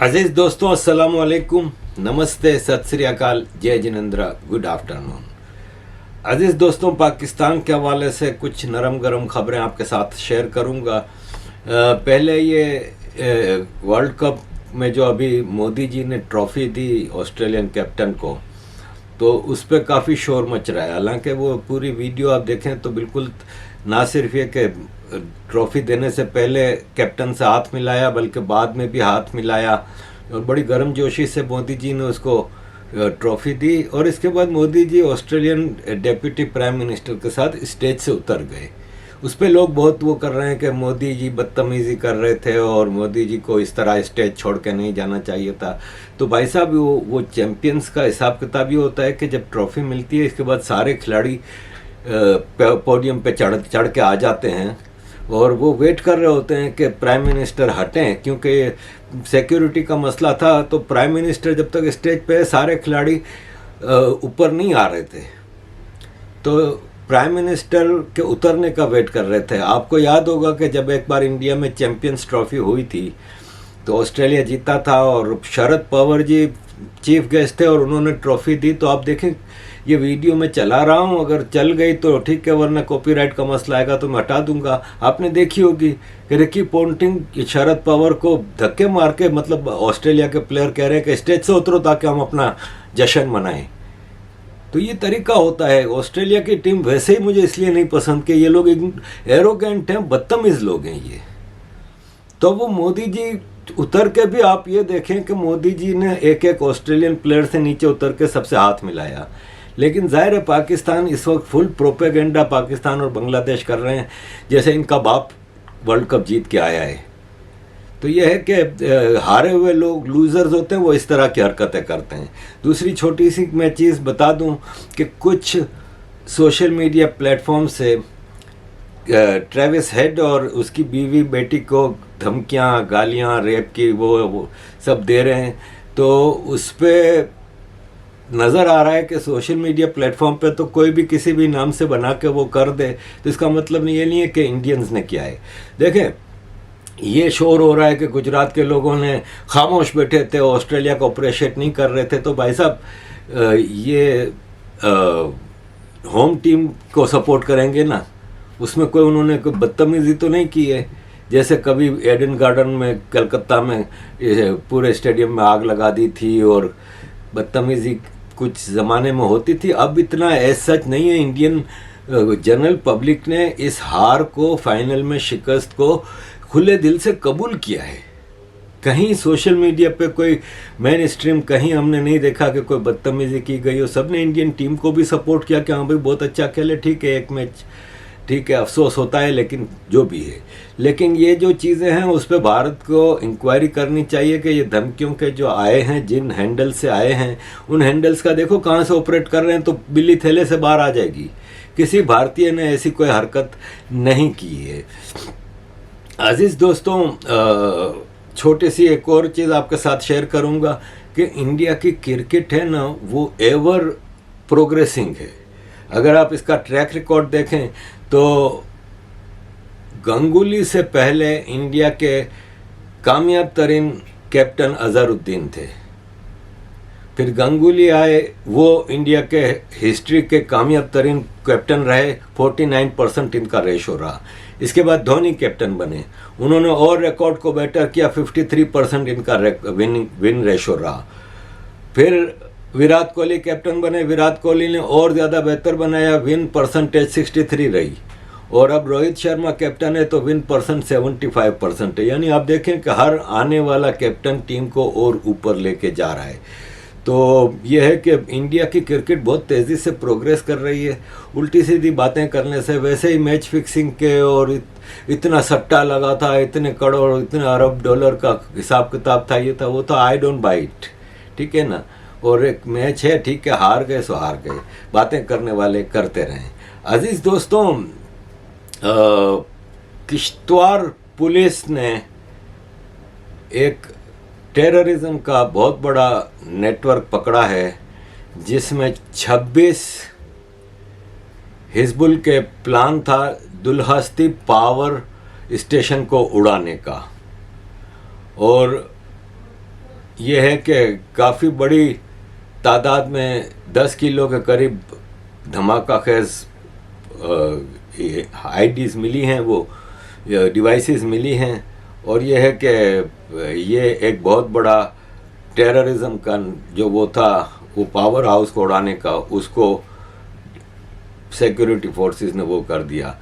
अजीज दोस्तों, अस्सलाम वालेकुम, नमस्ते, सत श्री अकाल, जय जिनेंद्र, गुड आफ्टरनून। अजीज दोस्तों, पाकिस्तान के हवाले से कुछ नरम गरम खबरें आपके साथ शेयर करूंगा। पहले ये वर्ल्ड कप में जो अभी मोदी जी ने ट्रॉफी दी ऑस्ट्रेलियन कैप्टन को, तो उस पर काफ़ी शोर मच रहा है। हालांकि वो पूरी वीडियो आप देखें तो बिल्कुल ना सिर्फ ये कि ट्रॉफी देने से पहले कैप्टन से हाथ मिलाया, बल्कि बाद में भी हाथ मिलाया और बड़ी गर्मजोशी से मोदी जी ने उसको ट्रॉफी दी। और इसके बाद Modi ji Australian deputy prime minister के साथ स्टेज से उतर गए। उस पर लोग बहुत वो कर रहे हैं कि मोदी जी बदतमीज़ी कर रहे थे और मोदी जी को इस तरह स्टेज छोड़ के नहीं जाना चाहिए था। तो भाई साहब, वो चैंपियंस का हिसाब किताब ये होता है कि जब ट्रॉफी मिलती है, इसके बाद सारे खिलाड़ी पोडियम पे चढ़ के आ जाते हैं और वो वेट कर रहे होते हैं कि प्राइम मिनिस्टर हटें, क्योंकि सिक्योरिटी का मसला था। तो प्राइम मिनिस्टर जब तक स्टेज पे, सारे खिलाड़ी ऊपर नहीं आ रहे थे, तो प्राइम मिनिस्टर के उतरने का वेट कर रहे थे। आपको याद होगा कि जब एक बार इंडिया में चैंपियंस ट्रॉफी हुई थी तो ऑस्ट्रेलिया जीता था और शरद पवार जी चीफ गेस्ट थे और उन्होंने ट्रॉफी दी। तो आप देखें, ये वीडियो मैं चला रहा हूँ, अगर चल गई तो ठीक है, वरना कॉपीराइट का मसला आएगा तो मैं हटा दूंगा। आपने देखी होगी कि रिकी पोंटिंग शरद पवार को धक्के मार के, मतलब ऑस्ट्रेलिया के प्लेयर कह रहे हैं कि स्टेज से उतरो ताकि हम अपना जश्न मनाएं। तो ये तरीका होता है। ऑस्ट्रेलिया की टीम वैसे ही मुझे इसलिए नहीं पसंद कि ये लोग एरोगेंट हैं, बदतमीज लोग हैं ये। तो वो मोदी जी उतर के भी आप ये देखें कि मोदी जी ने एक एक ऑस्ट्रेलियन प्लेयर से नीचे उतर के सबसे हाथ मिलाया। लेकिन जाहिर है पाकिस्तान इस वक्त फुल प्रोपेगेंडा पाकिस्तान और बांग्लादेश कर रहे हैं जैसे इनका बाप वर्ल्ड कप जीत के आया है। तो यह है कि हारे हुए लोग, लूजर्स होते हैं, वो इस तरह की हरकतें करते हैं। दूसरी छोटी सी मैं चीज़ बता दूं कि कुछ सोशल मीडिया प्लेटफॉर्म से ट्रेविस हेड और उसकी बीवी बेटी को धमकियां, गालियां, रेप की वो सब दे रहे हैं। तो उस पर नज़र आ रहा है कि सोशल मीडिया प्लेटफॉर्म पे तो कोई भी किसी भी नाम से बना के वो कर दे, तो इसका मतलब ये नहीं है कि इंडियंस ने किया है। देखें, ये शोर हो रहा है कि गुजरात के लोगों ने खामोश बैठे थे, ऑस्ट्रेलिया को अप्रिशिएट नहीं कर रहे थे। तो भाई साहब, ये होम टीम को सपोर्ट करेंगे ना, उसमें कोई उन्होंने कोई बदतमीजी तो नहीं की है। जैसे कभी एडन गार्डन में कलकत्ता में पूरे स्टेडियम में आग लगा दी थी और बदतमीजी कुछ ज़माने में होती थी, अब इतना ऐसा सच नहीं है। इंडियन जनरल पब्लिक ने इस हार को, फाइनल में शिकस्त को खुले दिल से कबूल किया है। कहीं सोशल मीडिया पे कोई मेन स्ट्रीम कहीं हमने नहीं देखा कि कोई बदतमीजी की गई हो। सबने इंडियन टीम को भी सपोर्ट किया कि हाँ भाई बहुत अच्छा खेले, ठीक है, एक मैच ठीक है, अफसोस होता है, लेकिन जो भी है। लेकिन ये जो चीज़ें हैं उस पर भारत को इंक्वायरी करनी चाहिए कि ये धमकियों के जो आए हैं, जिन हैंडल से आए हैं, उन हैंडल्स का देखो कहाँ से ऑपरेट कर रहे हैं, तो बिल्ली थैले से बाहर आ जाएगी। किसी भारतीय ने ऐसी कोई हरकत नहीं की है। अजीज दोस्तों, छोटी सी एक और चीज़ आपके साथ शेयर करूंगा कि इंडिया की क्रिकेट है ना, वो एवर प्रोग्रेसिंग है। अगर आप इसका ट्रैक रिकॉर्ड देखें तो गंगुली से पहले इंडिया के कामयाब तरीन कैप्टन अजहरुद्दीन थे। फिर गंगुली आए, वो इंडिया के हिस्ट्री के कामयाब तरीन कैप्टन रहे, 49% इनका रेशो रहा। इसके बाद धोनी कैप्टन बने, उन्होंने और रिकॉर्ड को बेटर किया, 53% इनका विन रेशो रहा। फिर विराट कोहली कैप्टन बने, विराट कोहली ने और ज़्यादा बेहतर बनाया, विन परसेंटेज 63 रही। और अब रोहित शर्मा कैप्टन है तो विन परसेंट 75% है। यानी आप देखें कि हर आने वाला कैप्टन टीम को और ऊपर लेके जा रहा है। तो यह है कि इंडिया की क्रिकेट बहुत तेज़ी से प्रोग्रेस कर रही है। उल्टी सीधी बातें करने से, वैसे ही मैच फिक्सिंग के और इतना सट्टा लगा था, इतने करोड़, इतने अरब डॉलर का हिसाब किताब था, ये था वो था, आई डोंट बाई इट, ठीक है ना। और एक मैच है, ठीक है, हार गए सो हार गए, बातें करने वाले करते रहें। अजीज दोस्तों, किश्तवाड़ पुलिस ने एक टेररिज्म का बहुत बड़ा नेटवर्क पकड़ा है, जिसमें 26 हिजबुल के प्लान था दुल्हस्ती पावर स्टेशन को उड़ाने का। और ये है कि काफ़ी बड़ी तादाद में 10 किलो के करीब धमाका खेज आईडीज़ मिली हैं, वो डिवाइसेस मिली हैं। और ये है कि ये एक बहुत बड़ा टेररिज्म का जो वो था, वो पावर हाउस को उड़ाने का, उसको सिक्योरिटी फोर्सेस ने वो कर दिया।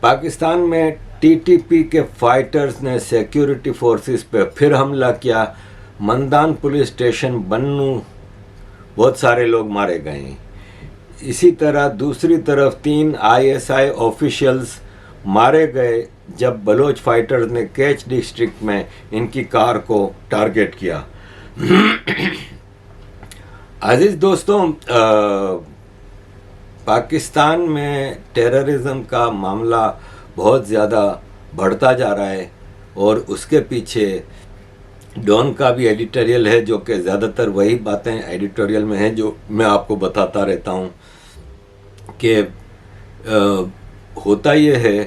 पाकिस्तान में टीटीपी के फाइटर्स ने सिक्योरिटी फोर्सेस पे फिर हमला किया। मंदान पुलिस स्टेशन बन्नू बहुत सारे लोग मारे गए। इसी तरह दूसरी तरफ 3 आईएसआई ऑफिशियल्स मारे गए जब बलोच फाइटर्स ने कैच डिस्ट्रिक्ट में इनकी कार को टारगेट किया। अजीज दोस्तों, पाकिस्तान में टेररिज्म का मामला बहुत ज़्यादा बढ़ता जा रहा है और उसके पीछे डॉन का भी एडिटोरियल है, जो कि ज़्यादातर वही बातें एडिटोरियल में हैं जो मैं आपको बताता रहता हूँ कि होता ये है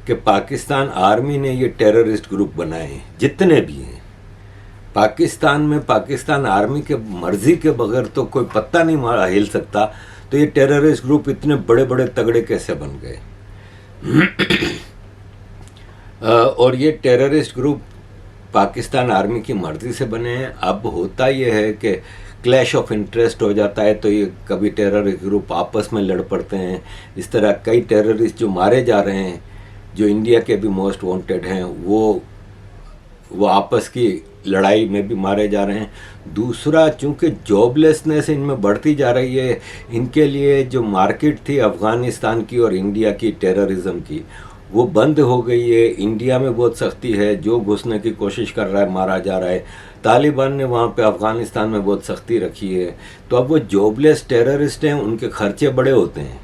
कि पाकिस्तान आर्मी ने ये टेररिस्ट ग्रुप बनाए हैं, जितने भी हैं पाकिस्तान में। पाकिस्तान आर्मी के मर्जी के बगैर तो कोई पत्ता नहीं मारा हिल सकता, तो ये टेररिस्ट ग्रुप इतने बड़े बड़े तगड़े कैसे बन गए? और ये टेररिस्ट ग्रुप पाकिस्तान आर्मी की मर्जी से बने हैं। अब होता यह है कि क्लैश ऑफ इंटरेस्ट हो जाता है, तो ये कभी टेररिस्ट ग्रुप आपस में लड़ पड़ते हैं। इस तरह कई टेररिस्ट जो मारे जा रहे हैं, जो इंडिया के भी मोस्ट वांटेड हैं, वो आपस की लड़ाई में भी मारे जा रहे हैं। दूसरा, चूंकि जॉबलेसनेस इनमें बढ़ती जा रही है, इनके लिए जो मार्केट थी अफ़गानिस्तान की और इंडिया की टेररिज्म की, वो बंद हो गई है। इंडिया में बहुत सख्ती है, जो घुसने की कोशिश कर रहा है मारा जा रहा है। तालिबान ने वहाँ पे अफ़गानिस्तान में बहुत सख्ती रखी है। तो अब वो जॉबलेस टेररिस्ट हैं, उनके खर्चे बड़े होते हैं,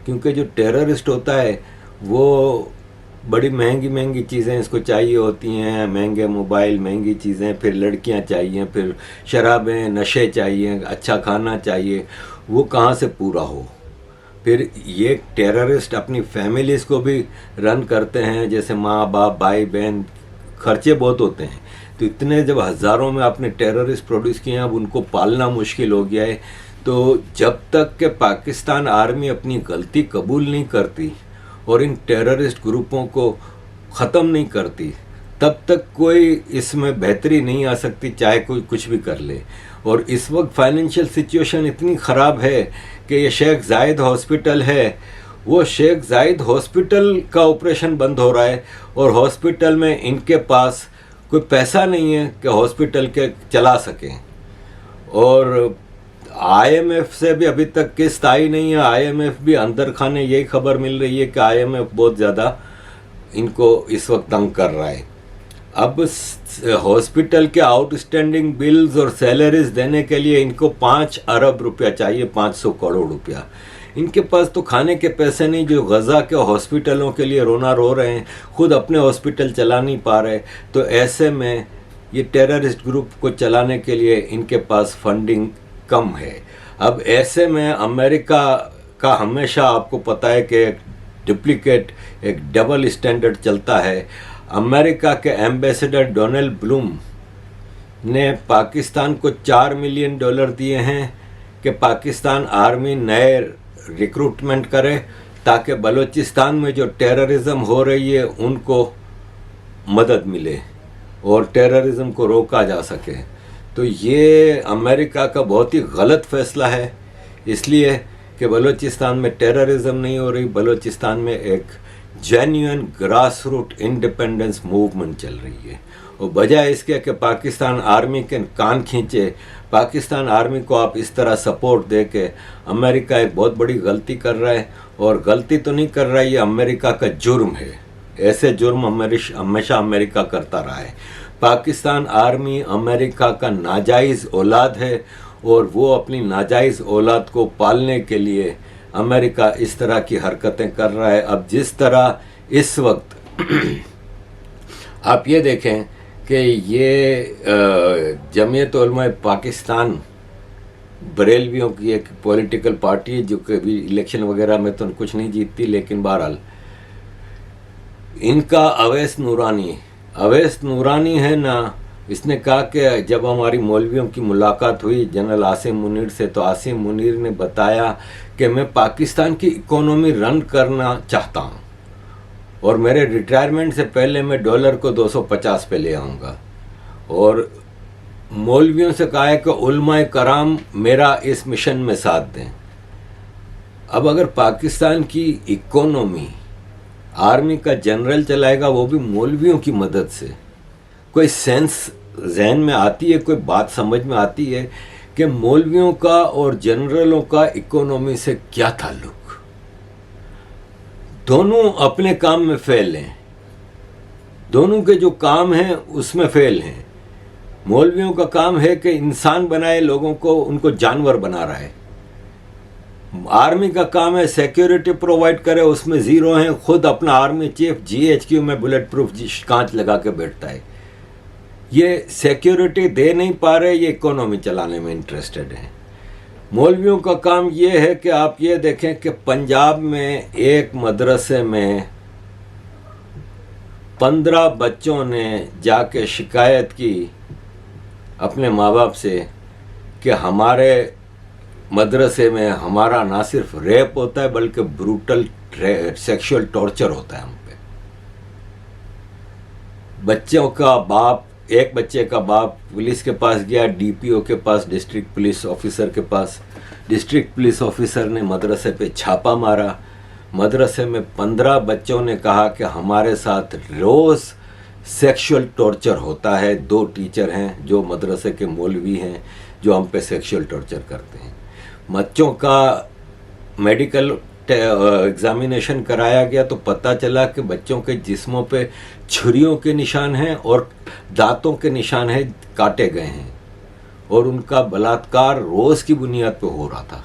क्योंकि जो टेररिस्ट होता है वो बड़ी महंगी महंगी चीज़ें इसको चाहिए होती हैं, महंगे मोबाइल, महंगी चीज़ें, फिर लड़कियां चाहिए, फिर शराबें, नशे चाहिए, अच्छा खाना चाहिए। वो कहाँ से पूरा हो? फिर ये टेररिस्ट अपनी फैमिलीज़ को भी रन करते हैं, जैसे माँ बाप, भाई बहन, खर्चे बहुत होते हैं। तो इतने जब हज़ारों में आपने टेररिस्ट प्रोड्यूस किए हैं, अब उनको पालना मुश्किल हो गया है। तो जब तक कि पाकिस्तान आर्मी अपनी गलती कबूल नहीं करती और इन टेररिस्ट ग्रुपों को ख़त्म नहीं करती, तब तक कोई इसमें बेहतरी नहीं आ सकती, चाहे कोई कुछ भी कर ले। और इस वक्त फाइनेंशियल सिचुएशन इतनी ख़राब है कि ये शेख जायद हॉस्पिटल है, वो शेख जायद हॉस्पिटल का ऑपरेशन बंद हो रहा है और हॉस्पिटल में इनके पास कोई पैसा नहीं है कि हॉस्पिटल के चला सकें। और आईएमएफ से भी अभी तक किस्त आई नहीं है। आईएमएफ भी अंदर खाने यही खबर मिल रही है कि आईएमएफ बहुत ज़्यादा इनको इस वक्त तंग कर रहा है। अब हॉस्पिटल के आउटस्टैंडिंग बिल्स और सैलरीज देने के लिए इनको 5 अरब रुपया चाहिए, 500 करोड़ रुपया। इनके पास तो खाने के पैसे नहीं, जो गज़ा के हॉस्पिटलों के लिए रोना रो रहे हैं, खुद अपने हॉस्पिटल चला नहीं पा रहे। तो ऐसे में ये टेररिस्ट ग्रुप को चलाने के लिए इनके पास फंडिंग कम है। अब ऐसे में अमेरिका का हमेशा आपको पता है कि एक डुप्लीकेट, एक डबल स्टैंडर्ड चलता है। अमेरिका के एम्बेसडर डोनाल्ड ब्लूम ने पाकिस्तान को $4 मिलियन दिए हैं कि पाकिस्तान आर्मी नए रिक्रूटमेंट करे, ताकि बलूचिस्तान में जो टेररिज्म हो रही है उनको मदद मिले और टेररिज्म को रोका जा सके। तो ये अमेरिका का बहुत ही गलत फैसला है, इसलिए कि बलूचिस्तान में टेररिज्म नहीं हो रही, बलूचिस्तान में एक genuine grass root independence movement चल रही है। और बजाय इसके कि पाकिस्तान आर्मी के कान खींचे, पाकिस्तान आर्मी को आप इस तरह सपोर्ट दे के, अमेरिका एक बहुत बड़ी गलती कर रहा है। और गलती तो नहीं कर रहा है, ये अमेरिका का जुर्म है। ऐसे जुर्म हमेशा अमेरिका करता रहा है। पाकिस्तान आर्मी अमेरिका का नाजायज़ औलाद है और वो अपनी नाजायज़ औलाद को पालने के लिए अमेरिका इस तरह की हरकतें कर रहा है। अब जिस तरह इस वक्त आप ये देखें कि ये जमीयत उलमा पाकिस्तान बरेलवियों की एक पॉलिटिकल पार्टी है, जो कभी इलेक्शन वगैरह में तो कुछ नहीं जीतती, लेकिन बहरहाल इनका अवैस नूरानी है ना, इसने कहा कि जब हमारी मौलवियों की मुलाकात हुई जनरल आसिम मुनीर से, तो आसिम मुनीर ने बताया कि मैं पाकिस्तान की इकोनॉमी रन करना चाहता हूँ और मेरे रिटायरमेंट से पहले मैं डॉलर को 250 पे ले आऊँगा। और मौलवियों से कहा है कि उलमाए कराम मेरा इस मिशन में साथ दें। अब अगर पाकिस्तान की इकोनॉमी आर्मी का जनरल चलाएगा, वो भी मौलवियों की मदद से, कोई सेंस जहन में आती है, कोई बात समझ में आती है कि मौलवियों का और जनरलों का इकोनॉमी से क्या ताल्लुक? दोनों अपने काम में फेल हैं, दोनों के जो काम हैं उसमें फेल हैं। मौलवियों का काम है कि इंसान बनाए लोगों को, उनको जानवर बना रहा है। आर्मी का काम है सिक्योरिटी प्रोवाइड करे, उसमें जीरो हैं। खुद अपना आर्मी चीफ GHQ में बुलेट प्रूफ कांच लगा के बैठता है। ये सिक्योरिटी दे नहीं पा रहे, ये इकोनॉमी चलाने में इंटरेस्टेड है। मौलवियों का काम ये है कि आप ये देखें कि पंजाब में एक मदरसे में 15 बच्चों ने जाके शिकायत की अपने माँ बाप से कि हमारे मदरसे में हमारा ना सिर्फ रेप होता है बल्कि ब्रूटल सेक्सुअल टॉर्चर होता है हम पे। बच्चों का बाप, एक बच्चे का बाप पुलिस के पास गया, DPO के पास, डिस्ट्रिक्ट पुलिस ऑफिसर के पास। डिस्ट्रिक्ट पुलिस ऑफिसर ने मदरसे पे छापा मारा। मदरसे में 15 बच्चों ने कहा कि हमारे साथ रोज़ सेक्सुअल टॉर्चर होता है। 2 टीचर हैं जो मदरसे के मौलवी हैं जो हम पे सेक्सुअल टॉर्चर करते हैं। बच्चों का मेडिकल एग्जामिनेशन कराया गया तो पता चला कि बच्चों के जिस्मों पे छुरियों के निशान हैं और दांतों के निशान हैं, काटे गए हैं, और उनका बलात्कार रोज़ की बुनियाद पे हो रहा था।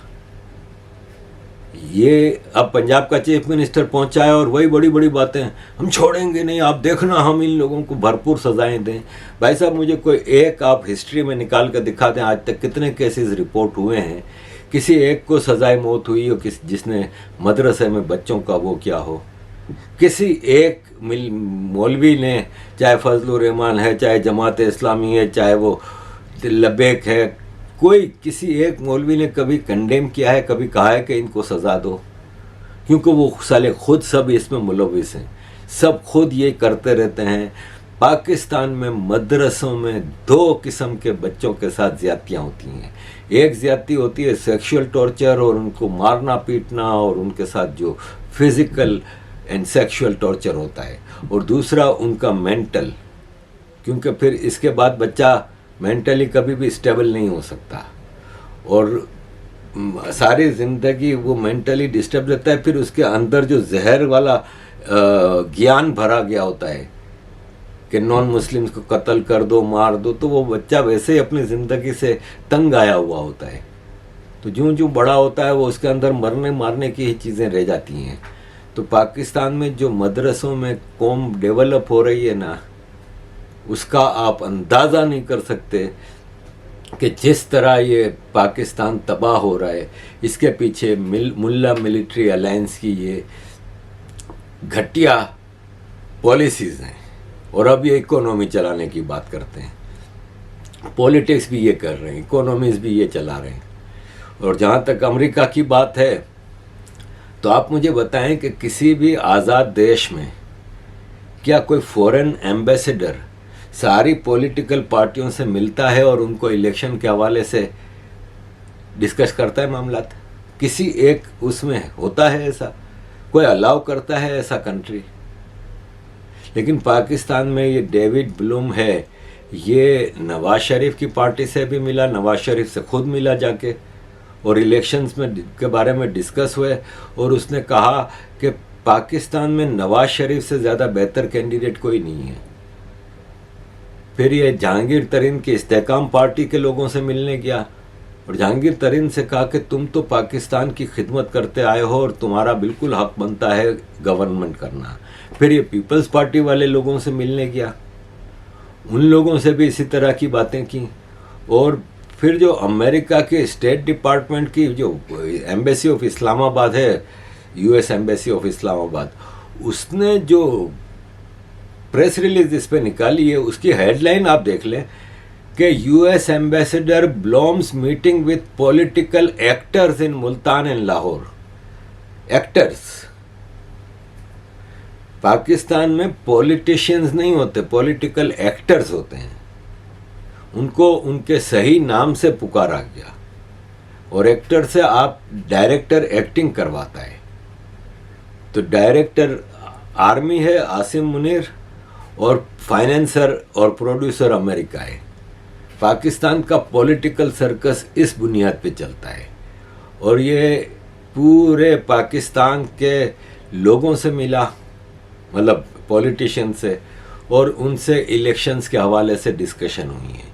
ये अब पंजाब का चीफ मिनिस्टर पहुंचा है और वही बड़ी बड़ी बातें, हम छोड़ेंगे नहीं, आप देखना हम इन लोगों को भरपूर सजाएं दें। भाई साहब, मुझे कोई एक आप हिस्ट्री में निकाल कर दिखा दें आज तक कितने केसेस रिपोर्ट हुए हैं, किसी एक को सजाए मौत हुई हो जिसने मदरसे में बच्चों का वो किया हो। किसी एक मौलवी ने, चाहे फजलुर रहमान है, चाहे जमात इस्लामी है, चाहे वो लबेक है, कोई किसी एक मौलवी ने कभी कंडेम किया है, कभी कहा है कि इनको सज़ा दो? क्योंकि वो साले खुद सब इसमें मुलविस हैं, सब खुद ये करते रहते हैं। पाकिस्तान में मदरसों में 2 किस्म के बच्चों के साथ ज़्यादतियाँ होती हैं। एक ज़्यादती होती है सेक्सुअल टॉर्चर और उनको मारना पीटना और उनके साथ जो फिज़िकल एंड सेक्सुअल टॉर्चर होता है, और दूसरा उनका मेंटल, क्योंकि फिर इसके बाद बच्चा मेंटली कभी भी स्टेबल नहीं हो सकता और सारी ज़िंदगी वो मेंटली डिस्टर्ब रहता है। फिर उसके अंदर जो जहर वाला ज्ञान भरा गया होता है कि नॉन मुस्लिम्स को कत्ल कर दो, मार दो, तो वो बच्चा वैसे ही अपनी ज़िंदगी से तंग आया हुआ होता है। तो ज्यों ज्यों बड़ा होता है वो उसके अंदर मरने मारने की ही चीज़ें रह जाती हैं। तो पाकिस्तान में जो मदरसों में कौम डेवलप हो रही है ना, उसका आप अंदाज़ा नहीं कर सकते कि जिस तरह ये पाकिस्तान तबाह हो रहा है, इसके पीछे मुल्ला मिलिट्री अलायंस की ये घटिया पॉलिसीज़ हैं। और अब ये इकोनॉमी चलाने की बात करते हैं, पॉलिटिक्स भी ये कर रहे हैं, इकोनॉमीज भी ये चला रहे हैं। और जहाँ तक अमेरिका की बात है, तो आप मुझे बताएं कि किसी भी आज़ाद देश में क्या कोई फॉरेन एम्बेसडर सारी पॉलिटिकल पार्टियों से मिलता है और उनको इलेक्शन के हवाले से डिस्कस करता है मामला? किसी एक उसमें होता है ऐसा? कोई अलाउ करता है ऐसा कंट्री? लेकिन पाकिस्तान में ये डेविड ब्लूम है, ये नवाज शरीफ की पार्टी से भी मिला, नवाज शरीफ से खुद मिला जाके, और इलेक्शंस में के बारे में डिस्कस हुए, और उसने कहा कि पाकिस्तान में नवाज शरीफ से ज़्यादा बेहतर कैंडिडेट कोई नहीं है। फिर ये जहांगीर तरीन की इस्तेकाम पार्टी के लोगों से मिलने गया और जहांगीर तरीन से कहा कि तुम तो पाकिस्तान की खिदमत करते आए हो और तुम्हारा बिल्कुल हक बनता है गवर्नमेंट करना। फिर ये पीपल्स पार्टी वाले लोगों से मिलने गया, उन लोगों से भी इसी तरह की बातें की। और फिर जो अमेरिका के स्टेट डिपार्टमेंट की जो एम्बेसी ऑफ इस्लामाबाद है, US एम्बेसी ऑफ इस्लामाबाद, उसने जो प्रेस रिलीज इस पे निकाली है, उसकी हेडलाइन आप देख लें कि US ambassador Blome's meeting with political actors in Multan and Lahore. Actors, Pakistan में पॉलिटिशियंस नहीं होते, पॉलिटिकल एक्टर्स होते हैं। उनको उनके सही नाम से पुकारा गया, और एक्टर से आप डायरेक्टर एक्टिंग करवाता है। तो डायरेक्टर आर्मी है आसिम मुनीर, और फाइनेंसर और प्रोड्यूसर अमेरिका है। पाकिस्तान का पॉलिटिकल सर्कस इस बुनियाद पे चलता है, और ये पूरे पाकिस्तान के लोगों से मिला, मतलब पॉलिटिशियन से, और उनसे इलेक्शंस के हवाले से डिस्कशन हुई है।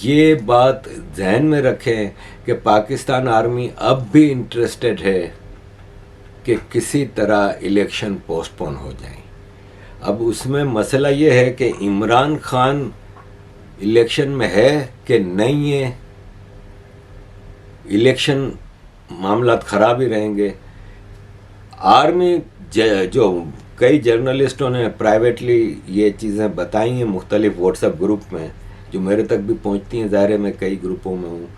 ये बात ध्यान में रखें कि पाकिस्तान आर्मी अब भी इंटरेस्टेड है कि किसी तरह इलेक्शन पोस्टपोन हो जाए। अब उसमें मसला ये है कि इमरान खान इलेक्शन में है कि नहीं है। इलेक्शन मामला ख़राब ही रहेंगे। आर्मी जो कई जर्नलिस्टों ने प्राइवेटली ये चीज़ें बताई हैं मुख्तलिफ व्हाट्सएप ग्रुप में, जो मेरे तक भी पहुंचती हैं, ज़ाहिर है मैं कई ग्रुपों में हूँ,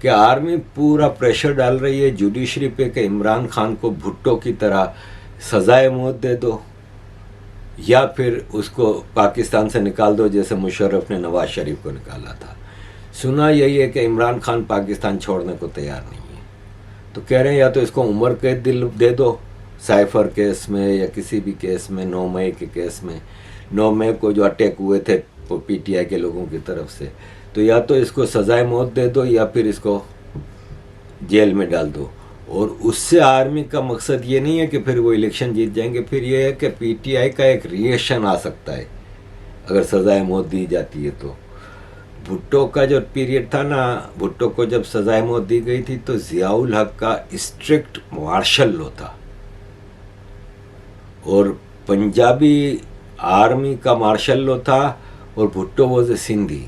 कि आर्मी पूरा प्रेशर डाल रही है जुडिशरी पे कि इमरान खान को भुट्टो की तरह सज़ाए मौत दे दो, या फिर उसको पाकिस्तान से निकाल दो जैसे मुशर्रफ ने नवाज शरीफ को निकाला था। सुना यही है कि इमरान खान पाकिस्तान छोड़ने को तैयार नहीं है, तो कह रहे हैं या तो इसको उम्र कैद दिल दे दो साइफर केस में या किसी भी केस में, 9 मई के केस में, 9 मई को जो अटैक हुए थे पीटीआई के लोगों की तरफ से, तो या तो इसको सजाए मौत दे दो या फिर इसको जेल में डाल दो। और उससे आर्मी का मकसद ये नहीं है कि फिर वो इलेक्शन जीत जाएंगे, फिर ये है कि पीटीआई का एक रिएक्शन आ सकता है अगर सजाए मौत दी जाती है। तो भुट्टो का जो पीरियड था ना, भुट्टो को जब सजाए मौत दी गई थी तो जियाउल हक का स्ट्रिक्ट मार्शल लॉ था, और पंजाबी आर्मी का मार्शल लॉ था, और भुट्टो वॉज ए सिंधी।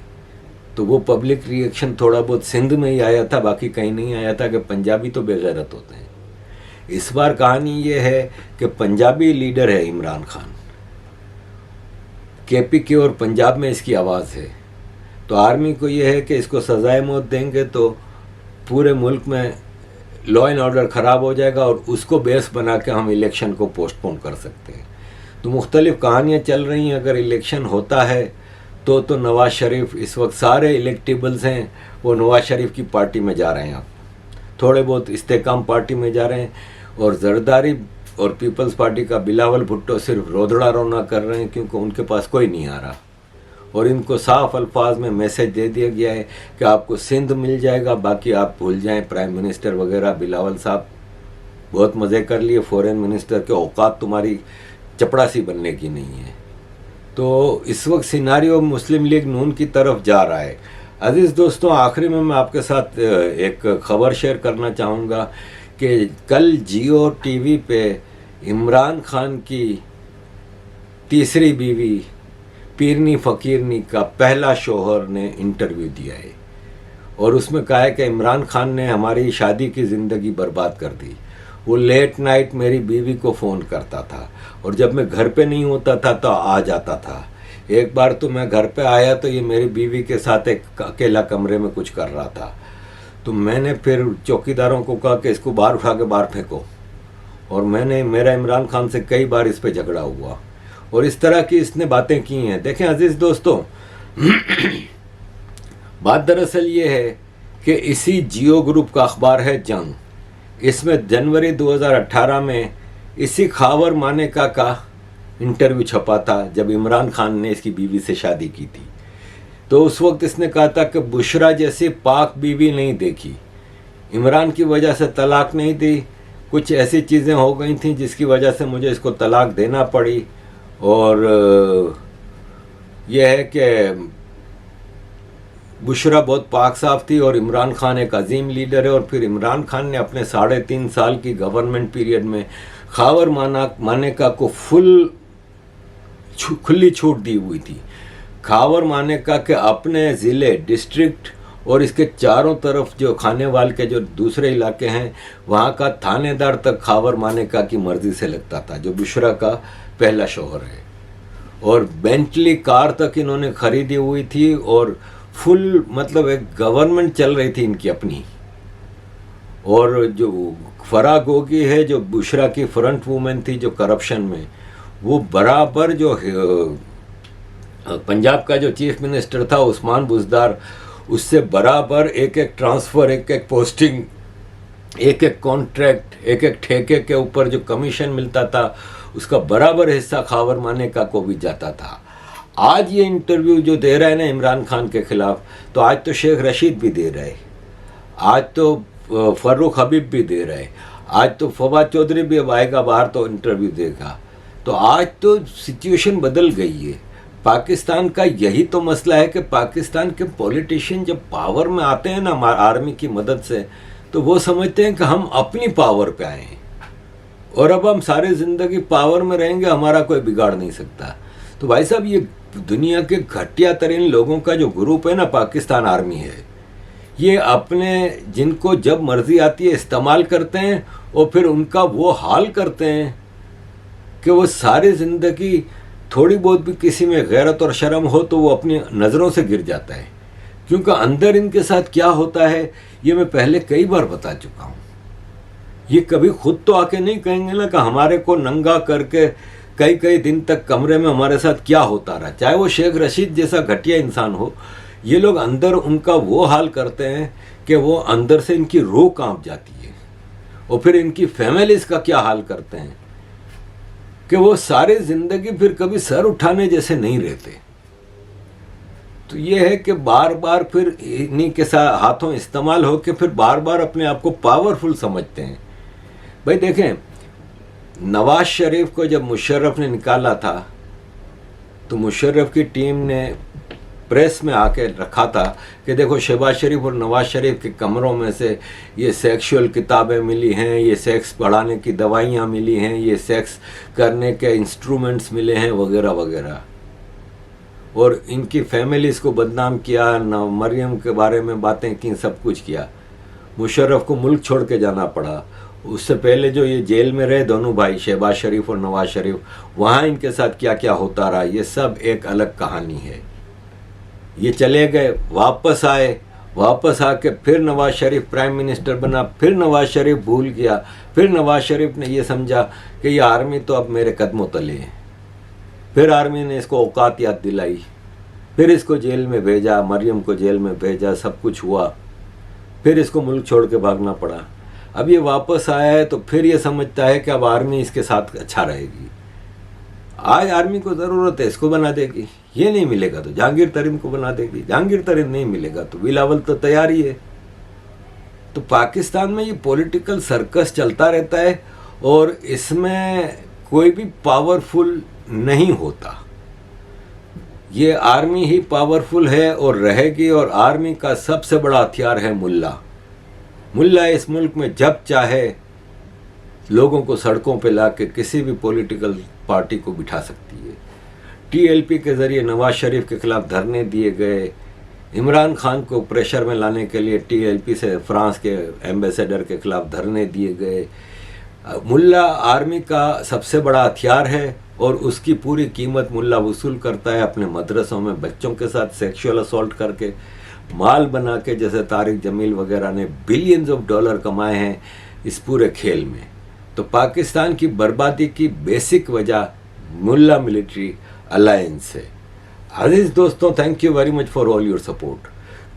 तो वो पब्लिक रिएक्शन थोड़ा बहुत सिंध में ही आया था, बाकी कहीं नहीं आया था कि पंजाबी तो बेगैरत होते हैं। इस बार कहानी ये है कि पंजाबी लीडर है इमरान खान, केपीके और पंजाब में इसकी आवाज़ है। तो आर्मी को ये है कि इसको सजाए मौत देंगे तो पूरे मुल्क में लॉ एंड ऑर्डर ख़राब हो जाएगा, और उसको बेस बना के हम इलेक्शन को पोस्टपोन कर सकते हैं। तो मुख्तलिफ कहानियाँ चल रही हैं। अगर इलेक्शन होता है तो नवाज शरीफ, इस वक्त सारे इलेक्टेबल्स हैं वो नवाज शरीफ की पार्टी में जा रहे हैं, अब थोड़े बहुत इस्तेकाम पार्टी में जा रहे हैं, और जरदारी और पीपल्स पार्टी का बिलावल भुट्टो सिर्फ रोदड़ा रोना कर रहे हैं क्योंकि उनके पास कोई नहीं आ रहा। और इनको साफ अल्फाज में मैसेज दे दिया गया है कि आपको सिंध मिल जाएगा, बाकी आप भूल जाएं प्राइम मिनिस्टर वगैरह। बिलावल साहब बहुत मज़े कर लिए, फॉरेन मिनिस्टर के औकात तुम्हारी चपड़ासी बनने की नहीं है। तो इस वक्त सिनारियो मुस्लिम लीग नून की तरफ जा रहा है। अजीज़ दोस्तों, आखिरी में मैं आपके साथ एक ख़बर शेयर करना चाहूँगा कि कल जियो टीवी पे इमरान खान की तीसरी बीवी पीरनी फ़कीरनी का पहला शोहर ने इंटरव्यू दिया है, और उसमें कहा है कि इमरान खान ने हमारी शादी की ज़िंदगी बर्बाद कर दी। वो लेट नाइट मेरी बीवी को फ़ोन करता था, और जब मैं घर पे नहीं होता था तो आ जाता था। एक बार तो मैं घर पे आया तो ये मेरी बीवी के साथ एक अकेला कमरे में कुछ कर रहा था। तो मैंने फिर चौकीदारों को कहा कि इसको बाहर उठा के बाहर फेंको, और मेरा इमरान खान से कई बार इस पे झगड़ा हुआ, और इस तरह की इसने बातें की हैं। देखें अजीज़ दोस्तों, बात दरअसल ये है कि इसी जियो ग्रुप का अखबार है जंग, इसमें जनवरी 2018 में इसी खावर मानेका का इंटरव्यू छपा था जब इमरान खान ने इसकी बीवी से शादी की थी। तो उस वक्त इसने कहा था कि बुशरा जैसी पाक बीवी नहीं देखी, इमरान की वजह से तलाक नहीं दी, कुछ ऐसी चीज़ें हो गई थी जिसकी वजह से मुझे इसको तलाक देना पड़ी। और यह है कि बुशरा बहुत पाक साफ थी और इमरान खान एक अजीम लीडर है। और फिर इमरान खान ने अपने 3.5 साल की गवर्नमेंट पीरियड में खावर मानेका को खुली छूट दी हुई थी। खावर मानेका के अपने ज़िले, डिस्ट्रिक्ट और इसके चारों तरफ जो खानेवाल के जो दूसरे इलाके हैं वहाँ का थानेदार तक खावर मानेका की मर्जी से लगता था, जो बुशरा का पहला शौहर है। और बेंटली कार तक इन्होंने खरीदी हुई थी, और फुल मतलब एक गवर्नमेंट चल रही थी इनकी अपनी। और जो फराह गोगी है, जो बुशरा की फ्रंट वूमेन थी जो करप्शन में, वो बराबर जो पंजाब का जो चीफ मिनिस्टर था उस्मान बुज़दार, उससे बराबर एक एक ट्रांसफ़र, एक एक पोस्टिंग, एक एक कॉन्ट्रैक्ट, एक एक ठेके के ऊपर जो कमीशन मिलता था उसका बराबर हिस्सा खावर मानेका को भी जाता था। आज ये इंटरव्यू जो दे रहा है ना इमरान खान के खिलाफ, तो आज तो शेख रशीद भी दे रहे, आज तो फर्रुख हबीब भी दे रहे, आज तो फवाद चौधरी भी अब आएगा बाहर तो इंटरव्यू देगा। तो आज तो सिचुएशन बदल गई है। पाकिस्तान का यही तो मसला है कि पाकिस्तान के पॉलिटिशियन जब पावर में आते हैं ना आर्मी की मदद से, तो वो समझते हैं कि हम अपनी पावर पे आए हैं और अब हम सारी ज़िंदगी पावर में रहेंगे, हमारा कोई बिगाड़ नहीं सकता। तो भाई साहब, ये दुनिया के घटिया तरीन लोगों का जो ग्रुप है ना पाकिस्तान आर्मी है, ये अपने जिनको जब मर्जी आती है इस्तेमाल करते हैं और फिर उनका वो हाल करते हैं कि वो सारी ज़िंदगी थोड़ी बहुत भी किसी में गैरत और शर्म हो तो वो अपनी नज़रों से गिर जाता है। क्योंकि अंदर इनके साथ क्या होता है ये मैं पहले कई बार बता चुका हूँ। ये कभी खुद तो आके नहीं कहेंगे ना कि हमारे को नंगा करके कई कई दिन तक कमरे में हमारे साथ क्या होता रहा, चाहे वो शेख रशीद जैसा घटिया इंसान हो। ये लोग अंदर उनका वो हाल करते हैं कि वो अंदर से इनकी रूह कांप जाती है। और फिर इनकी फैमिलीज का क्या हाल करते हैं कि वो सारी जिंदगी फिर कभी सर उठाने जैसे नहीं रहते। तो ये है कि बार बार फिर इन्हीं के साथ हाथों इस्तेमाल हो के फिर बार बार अपने आप को पावरफुल समझते हैं। भाई देखें, नवाज शरीफ को जब मुशर्रफ ने निकाला था तो मुशर्रफ की टीम ने प्रेस में आके रखा था कि देखो शहबाज शरीफ और नवाज शरीफ के कमरों में से ये सेक्सुअल किताबें मिली हैं, ये सेक्स बढ़ाने की दवाइयाँ मिली हैं, ये सेक्स करने के इंस्ट्रूमेंट्स मिले हैं वगैरह वगैरह। और इनकी फैमिलीज़ को बदनाम किया, मरियम के बारे में बातें की, सब कुछ किया। मुशर्रफ को मुल्क छोड़ के जाना पड़ा। उससे पहले जो ये जेल में रहे दोनों भाई शहबाज शरीफ और नवाज शरीफ, वहाँ इनके साथ क्या क्या होता रहा ये सब एक अलग कहानी है। ये चले गए, वापस आए, वापस आके फिर नवाज शरीफ प्राइम मिनिस्टर बना, फिर नवाज शरीफ भूल गया, फिर नवाज शरीफ ने ये समझा कि ये आर्मी तो अब मेरे कदमों तले है। फिर आर्मी ने इसको औकात याद दिलाई, फिर इसको जेल में भेजा, मरियम को जेल में भेजा, सब कुछ हुआ, फिर इसको मुल्क छोड़ के भागना पड़ा। अब ये वापस आया है तो फिर ये समझता है कि अब आर्मी इसके साथ अच्छा रहेगी। आज आर्मी को ज़रूरत है, इसको बना देगी, ये नहीं मिलेगा तो जहांगीर तरीन को बना देगी, जहांगीर तरीन नहीं मिलेगा तो बिलावल तो तैयार ही है। तो पाकिस्तान में ये पॉलिटिकल सर्कस चलता रहता है और इसमें कोई भी पावरफुल नहीं होता। ये आर्मी ही पावरफुल है और रहेगी, और आर्मी का सबसे बड़ा हथियार है मुल्ला। मुल्ला इस मुल्क में जब चाहे लोगों को सड़कों पे ला के किसी भी पॉलिटिकल पार्टी को बिठा सकती है। टीएलपी के ज़रिए नवाज शरीफ के खिलाफ धरने दिए गए, इमरान खान को प्रेशर में लाने के लिए टीएलपी से फ्रांस के एम्बेसडर के खिलाफ धरने दिए गए। मुल्ला आर्मी का सबसे बड़ा हथियार है और उसकी पूरी कीमत मुल्ला वसूल करता है अपने मदरसों में बच्चों के साथ सेक्सुअल असॉल्ट करके, माल बना के, जैसे तारिक जमील वगैरह ने बिलियंस ऑफ डॉलर कमाए हैं इस पूरे खेल में। तो पाकिस्तान की बर्बादी की बेसिक वजह मुल्ला मिलिट्री अलायंस है। अजीज दोस्तों, thank you very much for all your support.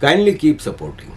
Kindly keep supporting.